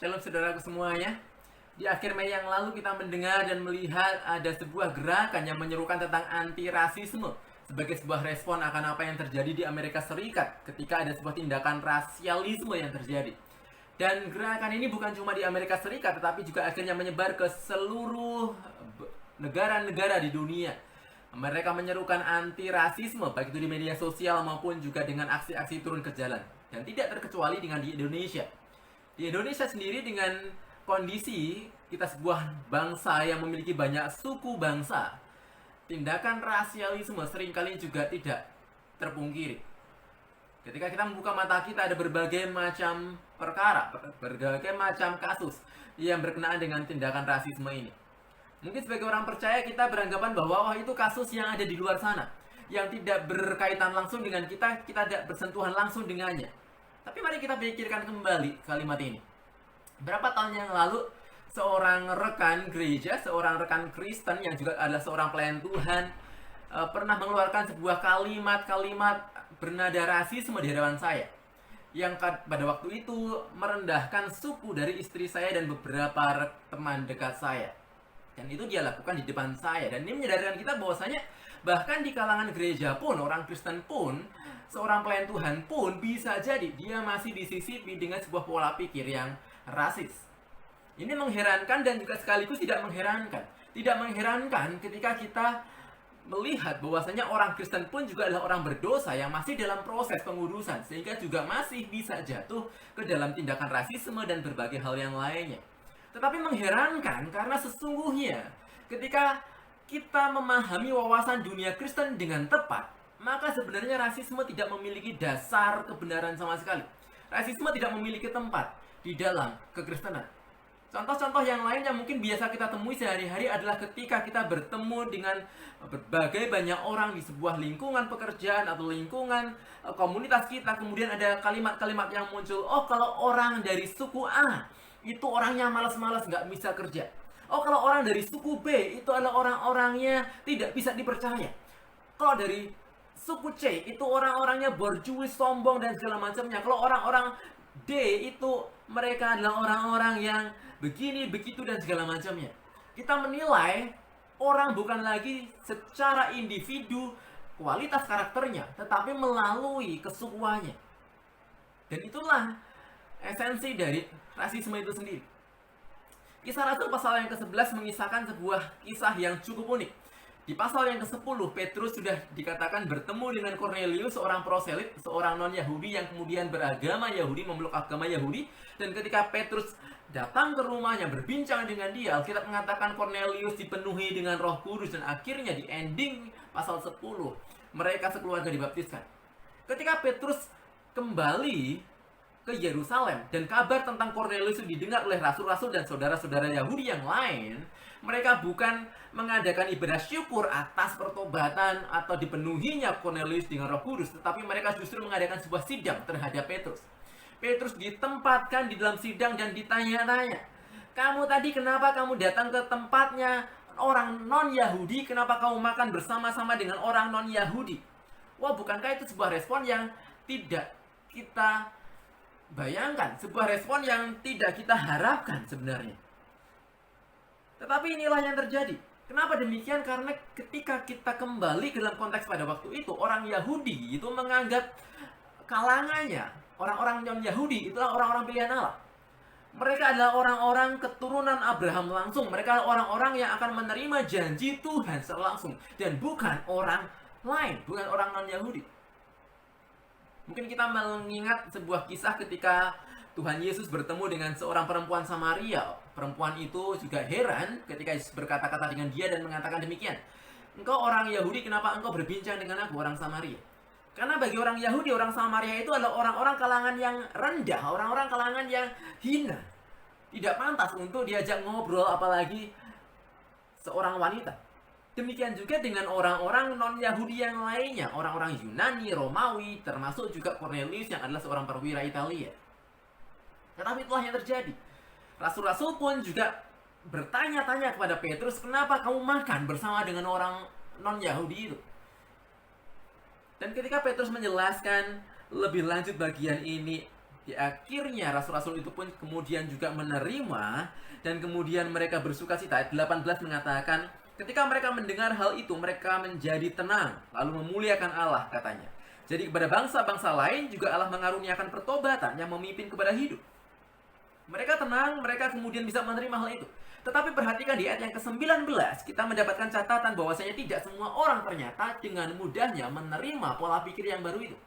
Shalom saudaraku semuanya. Di akhir Mei yang lalu kita mendengar dan melihat ada sebuah gerakan yang menyerukan tentang anti-rasisme sebagai sebuah respon akan apa yang terjadi di Amerika Serikat ketika ada sebuah tindakan rasialisme yang terjadi. Dan gerakan ini bukan cuma di Amerika Serikat tetapi juga akhirnya menyebar ke seluruh negara-negara di dunia. Mereka menyerukan anti-rasisme baik itu di media sosial maupun juga dengan aksi-aksi turun ke jalan. Dan tidak terkecuali dengan di Indonesia. Di Indonesia sendiri dengan kondisi kita sebuah bangsa yang memiliki banyak suku bangsa, tindakan rasialisme seringkali juga tidak terpungkiri. Ketika kita membuka mata kita ada berbagai macam perkara, berbagai macam kasus yang berkenaan dengan tindakan rasisme ini. Mungkin sebagai orang percaya kita beranggapan bahwa itu kasus yang ada di luar sana, yang tidak berkaitan langsung dengan kita tidak bersentuhan langsung dengannya. Tapi mari kita pikirkan kembali kalimat ini. Berapa tahun yang lalu, seorang rekan gereja, seorang rekan Kristen yang juga adalah seorang pelayan Tuhan, pernah mengeluarkan sebuah kalimat-kalimat bernada rasisme di hadapan saya. Yang pada waktu itu merendahkan suku dari istri saya dan beberapa teman dekat saya. Dan itu dia lakukan di depan saya. Dan ini menyadarkan kita bahwasanya bahkan di kalangan gereja pun, orang Kristen pun, seorang pelayan Tuhan pun bisa jadi dia masih disisipi dengan sebuah pola pikir yang rasis. Ini mengherankan dan juga sekaligus tidak mengherankan. Tidak mengherankan ketika kita melihat bahwasanya orang Kristen pun juga adalah orang berdosa yang masih dalam proses pengudusan, sehingga juga masih bisa jatuh ke dalam tindakan rasisme dan berbagai hal yang lainnya. Tetapi mengherankan karena sesungguhnya ketika kita memahami wawasan dunia Kristen dengan tepat, maka sebenarnya rasisme tidak memiliki dasar kebenaran sama sekali. Rasisme tidak memiliki tempat di dalam kekristenan. Contoh-contoh yang lain yang mungkin biasa kita temui sehari-hari adalah ketika kita bertemu dengan berbagai banyak orang di sebuah lingkungan pekerjaan atau lingkungan komunitas kita. Kemudian ada kalimat-kalimat yang muncul. Oh, kalau orang dari suku A, itu orangnya malas-malas, nggak bisa kerja. Oh, kalau orang dari suku B, itu adalah orang-orangnya tidak bisa dipercaya. Kalau dari suku C, itu orang-orangnya borjuis, sombong, dan segala macamnya. Kalau orang-orang D, itu mereka adalah orang-orang yang begini, begitu, dan segala macamnya. Kita menilai orang bukan lagi secara individu, kualitas karakternya, tetapi melalui kesukuannya. Dan itulah esensi dari rasisme itu sendiri. Kisah Rasul pasal yang ke-11 mengisahkan sebuah kisah yang cukup unik. Di pasal yang ke-10, Petrus sudah dikatakan bertemu dengan Cornelius, seorang proselit, seorang non-Yahudi yang kemudian beragama Yahudi, memeluk agama Yahudi. Dan ketika Petrus datang ke rumahnya, berbincang dengan dia, Alkitab mengatakan Cornelius dipenuhi dengan Roh Kudus. Dan akhirnya di ending pasal 10, mereka sekeluarga dibaptiskan. Ketika Petrus kembali ke Yerusalem dan kabar tentang Cornelius didengar oleh rasul-rasul dan saudara-saudara Yahudi yang lain, mereka bukan mengadakan ibadah syukur atas pertobatan atau dipenuhinya Cornelius dengan Roh Kudus, tetapi mereka justru mengadakan sebuah sidang terhadap Petrus. Petrus ditempatkan di dalam sidang dan ditanya-tanya, kamu tadi kenapa kamu datang ke tempatnya orang non-Yahudi, kenapa kamu makan bersama-sama dengan orang non-Yahudi? Wah, bukankah itu sebuah respon yang tidak kita bayangkan, sebuah respon yang tidak kita harapkan sebenarnya. Tetapi inilah yang terjadi. Kenapa demikian? Karena ketika kita kembali ke dalam konteks pada waktu itu, orang Yahudi itu menganggap kalangannya, orang-orang non-Yahudi itulah orang-orang pilihan Allah. Mereka adalah orang-orang keturunan Abraham langsung. Mereka adalah orang-orang yang akan menerima janji Tuhan secara langsung. Dan bukan orang lain, bukan orang non-Yahudi. Mungkin kita mengingat sebuah kisah ketika Tuhan Yesus bertemu dengan seorang perempuan Samaria. Perempuan itu juga heran ketika Yesus berkata-kata dengan dia dan mengatakan demikian. Engkau orang Yahudi, kenapa engkau berbincang dengan aku, orang Samaria? Karena bagi orang Yahudi, orang Samaria itu adalah orang-orang kalangan yang rendah, orang-orang kalangan yang hina. Tidak pantas untuk diajak ngobrol, apalagi seorang wanita. Demikian juga dengan orang-orang non-Yahudi yang lainnya, orang-orang Yunani, Romawi, termasuk juga Cornelius yang adalah seorang perwira Italia. Tetapi itulah yang terjadi. Rasul-rasul pun juga bertanya-tanya kepada Petrus, kenapa kamu makan bersama dengan orang non-Yahudi itu? Dan ketika Petrus menjelaskan lebih lanjut bagian ini, Di akhirnya rasul-rasul itu pun kemudian juga menerima dan kemudian mereka bersukacita. Ayat 18 mengatakan, ketika mereka mendengar hal itu, mereka menjadi tenang, lalu memuliakan Allah, katanya. Jadi kepada bangsa-bangsa lain juga Allah mengaruniakan pertobatan yang memimpin kepada hidup. Mereka tenang, mereka kemudian bisa menerima hal itu. Tetapi perhatikan di ayat yang ke-19, kita mendapatkan catatan bahwasanya tidak semua orang ternyata dengan mudahnya menerima pola pikir yang baru itu.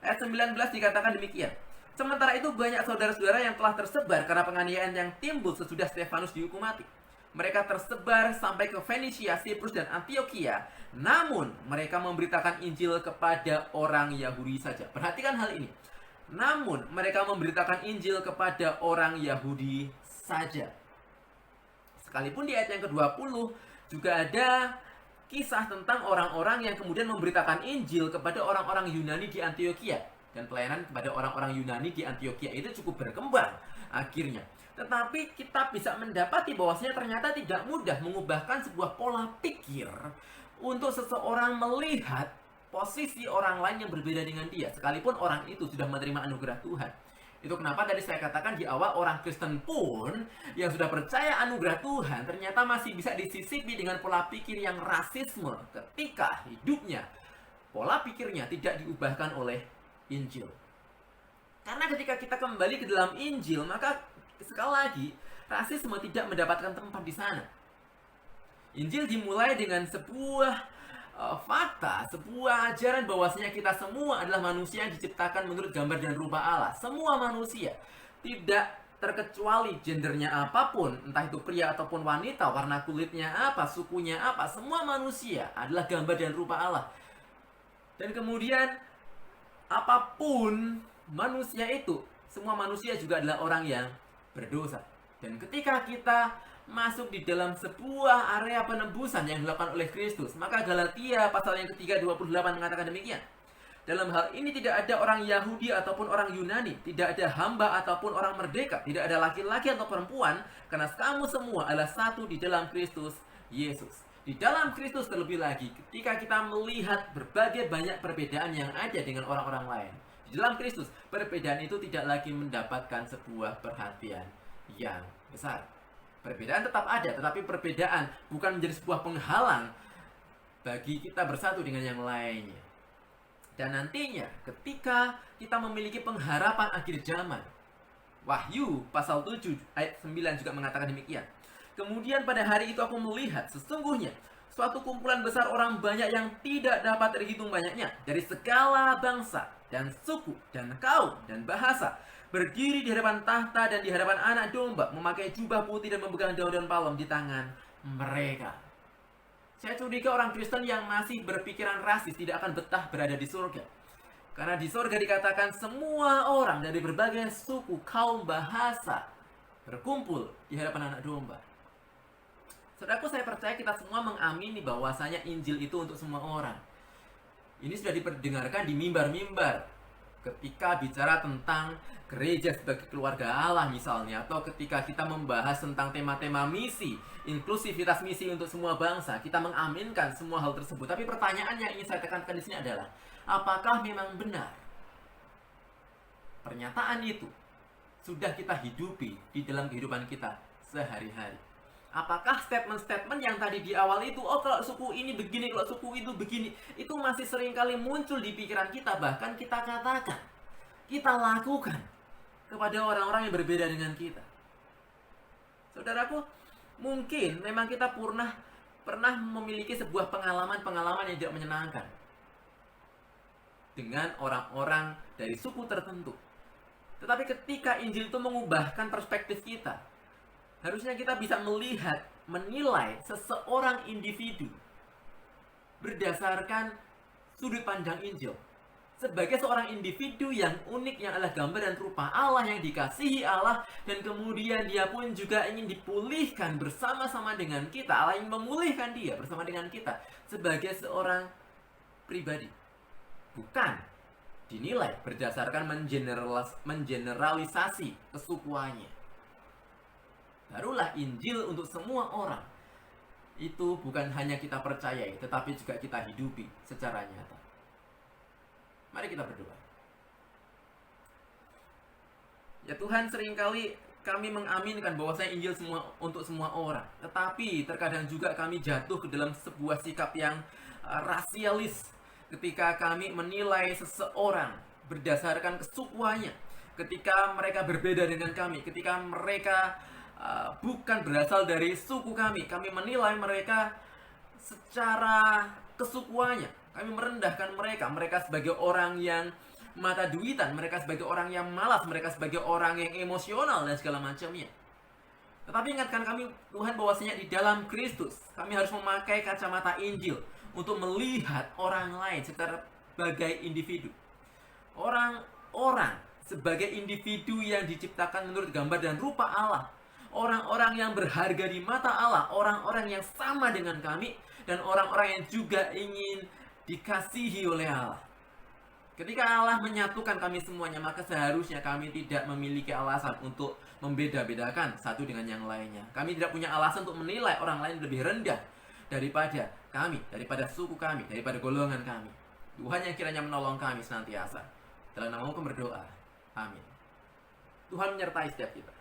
Ayat 19 dikatakan demikian. Sementara itu banyak saudara-saudara yang telah tersebar karena penganiayaan yang timbul sesudah Stefanus dihukum mati. Mereka tersebar sampai ke Fenisia, Siprus, dan Antioquia. Namun mereka memberitakan Injil kepada orang Yahudi saja. Perhatikan hal ini. Namun mereka memberitakan Injil kepada orang Yahudi saja. Sekalipun di ayat yang ke-20 juga ada kisah tentang orang-orang yang kemudian memberitakan Injil kepada orang-orang Yunani di Antioquia. Dan pelayanan kepada orang-orang Yunani di Antioquia itu cukup berkembang akhirnya. Tetapi kita bisa mendapati bahwasanya ternyata tidak mudah mengubahkan sebuah pola pikir untuk seseorang melihat posisi orang lain yang berbeda dengan dia, sekalipun orang itu sudah menerima anugerah Tuhan. Itu kenapa tadi saya katakan di awal, orang Kristen pun yang sudah percaya anugerah Tuhan ternyata masih bisa disisipi dengan pola pikir yang rasisme ketika hidupnya pola pikirnya tidak diubahkan oleh Injil. Karena ketika kita kembali ke dalam Injil, maka sekali lagi rasisme tidak mendapatkan tempat di sana. Injil dimulai dengan sebuah fakta, sebuah ajaran bahwasanya kita semua adalah manusia yang diciptakan menurut gambar dan rupa Allah. Semua manusia, tidak terkecuali gendernya apapun, entah itu pria ataupun wanita, warna kulitnya apa, sukunya apa, semua manusia adalah gambar dan rupa Allah. Dan kemudian apapun manusia itu, semua manusia juga adalah orang yang berdosa. Dan ketika kita masuk di dalam sebuah area penebusan yang dilakukan oleh Kristus, maka Galatia pasal yang ketiga 28 mengatakan demikian. Dalam hal ini tidak ada orang Yahudi ataupun orang Yunani, tidak ada hamba ataupun orang merdeka, tidak ada laki-laki atau perempuan, karena kamu semua adalah satu di dalam Kristus Yesus. Di dalam Kristus terlebih lagi, ketika kita melihat berbagai banyak perbedaan yang ada dengan orang-orang lain, di dalam Kristus, perbedaan itu tidak lagi mendapatkan sebuah perhatian yang besar. Perbedaan tetap ada, tetapi perbedaan bukan menjadi sebuah penghalang bagi kita bersatu dengan yang lainnya. Dan nantinya, ketika kita memiliki pengharapan akhir zaman, Wahyu pasal 7 ayat 9 juga mengatakan demikian. Kemudian pada hari itu aku melihat sesungguhnya suatu kumpulan besar orang banyak yang tidak dapat terhitung banyaknya, dari segala bangsa dan suku dan kaum dan bahasa, berdiri di hadapan tahta dan di hadapan anak domba, memakai jubah putih dan memegang daun-daun palem di tangan mereka. Saya curiga orang Kristen yang masih berpikiran rasis tidak akan betah berada di surga. Karena di surga dikatakan semua orang dari berbagai suku, kaum, bahasa berkumpul di hadapan anak domba. Saudaraku, saya percaya kita semua mengamini bahwasanya Injil itu untuk semua orang. Ini sudah diperdengarkan di mimbar-mimbar. Ketika bicara tentang gereja sebagai keluarga Allah misalnya, atau ketika kita membahas tentang tema-tema misi, inklusivitas misi untuk semua bangsa, kita mengaminkan semua hal tersebut. Tapi pertanyaan yang ingin saya tekankan di sini adalah, apakah memang benar pernyataan itu sudah kita hidupi di dalam kehidupan kita sehari-hari? Apakah statement-statement yang tadi di awal itu, oh kalau suku ini begini, kalau suku itu begini, itu masih seringkali muncul di pikiran kita, bahkan kita katakan, kita lakukan kepada orang-orang yang berbeda dengan kita. Saudaraku, mungkin memang kita pernah memiliki sebuah pengalaman-pengalaman yang tidak menyenangkan dengan orang-orang dari suku tertentu. Tetapi ketika Injil itu mengubahkan perspektif kita, harusnya kita bisa melihat, menilai seseorang individu berdasarkan sudut pandang Injil. Sebagai seorang individu yang unik, yang adalah gambar dan rupa Allah, yang dikasihi Allah, dan kemudian dia pun juga ingin dipulihkan bersama-sama dengan kita. Allah ingin memulihkan dia bersama dengan kita sebagai seorang pribadi. Bukan dinilai berdasarkan mengeneralisasi kesukuannya. Barulah Injil untuk semua orang. Itu bukan hanya kita percayai, tetapi juga kita hidupi secara nyata. Mari kita berdoa. Ya Tuhan, seringkali kami mengaminkan bahwasanya Injil untuk semua orang. Tetapi terkadang juga kami jatuh ke dalam sebuah sikap yang rasialis ketika kami menilai seseorang berdasarkan kesukuannya. Ketika mereka berbeda dengan kami, ketika mereka bukan berasal dari suku kami menilai mereka secara kesukuannya. Kami merendahkan mereka sebagai orang yang mata duitan, mereka sebagai orang yang malas, mereka sebagai orang yang emosional dan segala macamnya. Tetapi ingatkan kami Tuhan bahwasanya di dalam Kristus kami harus memakai kacamata Injil untuk melihat orang lain sebagai individu. Orang-orang sebagai individu yang diciptakan menurut gambar dan rupa Allah. Orang-orang yang berharga di mata Allah, orang-orang yang sama dengan kami, dan orang-orang yang juga ingin dikasihi oleh Allah. Ketika Allah menyatukan kami semuanya, maka seharusnya kami tidak memiliki alasan untuk membeda-bedakan satu dengan yang lainnya. Kami tidak punya alasan untuk menilai orang lain lebih rendah daripada kami, daripada suku kami, daripada golongan kami. Tuhan yang kiranya menolong kami senantiasa. Dalam namamu kami berdoa. Amin. Tuhan menyertai setiap kita.